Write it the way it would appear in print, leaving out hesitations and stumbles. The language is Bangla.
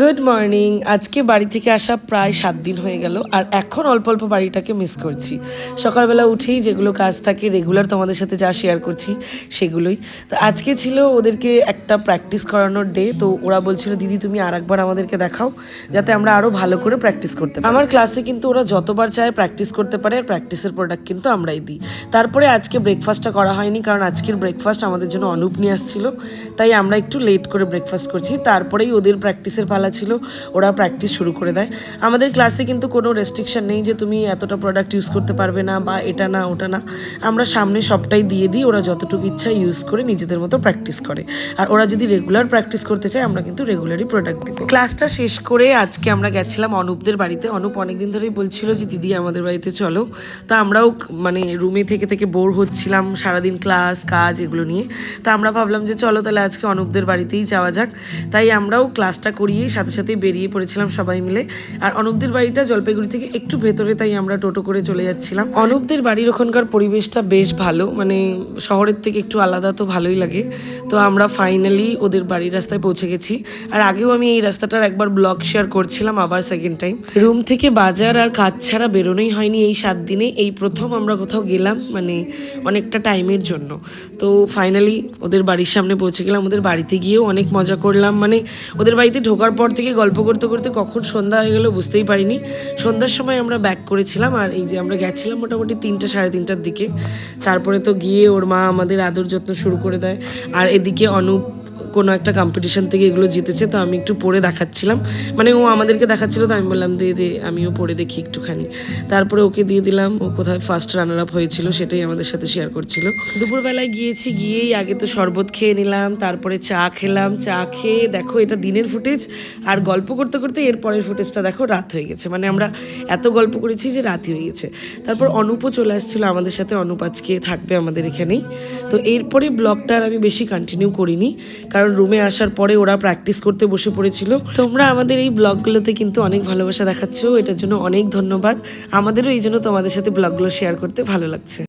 Good morning. আজকে বাড়ি থেকে আসা প্রায় 7 দিন হয়ে গেল, আর এখন অল্প অল্প বাড়িটাকে মিস করছি। সকালবেলা উঠেই যেগুলো কাজ থাকে রেগুলার তোমাদের সাথে যা শেয়ার করছি সেগুলোই। তো আজকে ছিল ওদেরকে একটা প্র্যাকটিস করানোর ডে। তো ওরা বলছিল দিদি তুমি আরেকবার আমাদেরকে দেখাও, যাতে আমরা আরও ভালো করে প্র্যাকটিস করতে পারি। আমার ক্লাসে কিন্তু ওরা যতবার চায় প্র্যাকটিস করতে পারে, আর প্র্যাকটিসের প্রোডাক্ট কিন্তু আমরাই দিই। তারপরে আজকে ব্রেকফাস্টটা করা হয়নি, কারণ আজকের ব্রেকফাস্ট আমাদের জন্য অনুপ নিয়ে আসছিল, তাই আমরা একটু লেট করে ব্রেকফাস্ট করছি। তারপরেই ওদের প্র্যাকটিসের পালা ছিল, ওরা প্র্যাকটিস শুরু করে দেয়। আমাদের ক্লাসে কিন্তু কোনো রেস্ট্রিকশন নেই যে তুমি এতটা প্রোডাক্ট ইউজ করতে পারবে না বা এটা না ওটা না। আমরা সামনে সবটাই দিয়ে দিই, ওরা যতটুকু ইচ্ছা ইউজ করে নিজেদের মতো প্র্যাকটিস করে। আর ওরা যদি রেগুলার প্র্যাকটিস করতে চায় আমরা কিন্তু রেগুলারই প্রোডাক্ট দিব। ক্লাসটা শেষ করে আজকে আমরা গেছিলাম অনুপদের বাড়িতে। অনুপ অনেকদিন ধরেই বলছিল যে দিদি আমাদের বাড়িতে চলো। তো আমরাও মানে রুমে থেকে থেকে বোর হচ্ছিলাম সারাদিন ক্লাস কাজ এগুলো নিয়ে। তো আমরা ভাবলাম যে চলো তাহলে আজকে অনুপদের বাড়িতেই যাওয়া যাক। তাই আমরাও ক্লাসটা করিয়ে সাথে সাথে বেরিয়ে পড়েছিলাম সবাই মিলে। আর অনুপদের বাড়িটা জলপাইগুড়ি থেকে একটু ভেতরে, তাই আমরা টোটো করে চলে যাচ্ছিলাম। অনুপদের বাড়ির ওখানকার পরিবেশটা বেশ ভালো, মানে শহরের থেকে একটু আলাদা, তো ভালোই লাগে। তো আমরা ফাইনালি ওদের বাড়ির রাস্তায় পৌঁছে গেছি। আর আগেও আমি এই রাস্তাটার একবার ব্লগ শেয়ার করছিলাম, আবার সেকেন্ড টাইম। রুম থেকে বাজার আর কাজ ছাড়া বেরোনোই হয়নি এই 7 দিনে। এই প্রথম আমরা কোথাও গেলাম, মানে অনেকটা টাইমের জন্য। তো ফাইনালি ওদের বাড়ির সামনে পৌঁছে গেলাম। ওদের বাড়িতে গিয়েও অনেক মজা করলাম, মানে ওদের বাড়িতে ঢোকার পর থেকে গল্প করতে করতে কখন সন্ধ্যা হয়ে গেল বুঝতেই পারিনি। সন্ধ্যার সময় আমরা ব্যাক করেছিলাম, আর এই যে আমরা গেছিলাম মোটামুটি 3টা সাড়ে 3টার দিকে। তারপরে তো গিয়ে ওর মা আমাদের আদর যত্ন শুরু করে দেয়। আর এদিকে অনুপ কোনো একটা কম্পিটিশন থেকে এগুলো জিতেছে, তো আমি একটু পড়ে দেখাচ্ছিলাম, মানে ও আমাদেরকে দেখাচ্ছিল, তো আমি বললাম দে দে আমিও পড়ে দেখি একটুখানি। তারপরে ওকে দিয়ে দিলাম, ও কোথায় ফার্স্ট রানার আপ হয়েছিল সেটাই আমাদের সাথে শেয়ার করছিল। দুপুরবেলায় গিয়েই আগে তো শরবত খেয়ে নিলাম, তারপরে চা খেলাম। চা খেয়ে দেখো এটা দিনের ফুটেজ, আর গল্প করতে করতে এর পরের ফুটেজটা দেখো রাত হয়ে গেছে, মানে আমরা এত গল্প করেছি যে রাত হয়ে গেছে। তারপর অনুপও চলে আসছিলো আমাদের সাথে, অনুপ আজকে থাকবে আমাদের এখানেই। তো এরপরে ব্লগটা আর আমি বেশি কন্টিনিউ করিনি, কারণ রুমে আসার পরে ওরা প্র্যাকটিস করতে বসে পড়েছিল। তোমরা আমাদের এই ব্লগগুলোতে কিন্তু অনেক ভালোবাসা দেখাচ্ছ, এটার জন্য অনেক ধন্যবাদ। আমাদেরও এই জন্য তোমাদের সাথে ব্লগগুলো শেয়ার করতে ভালো লাগছে।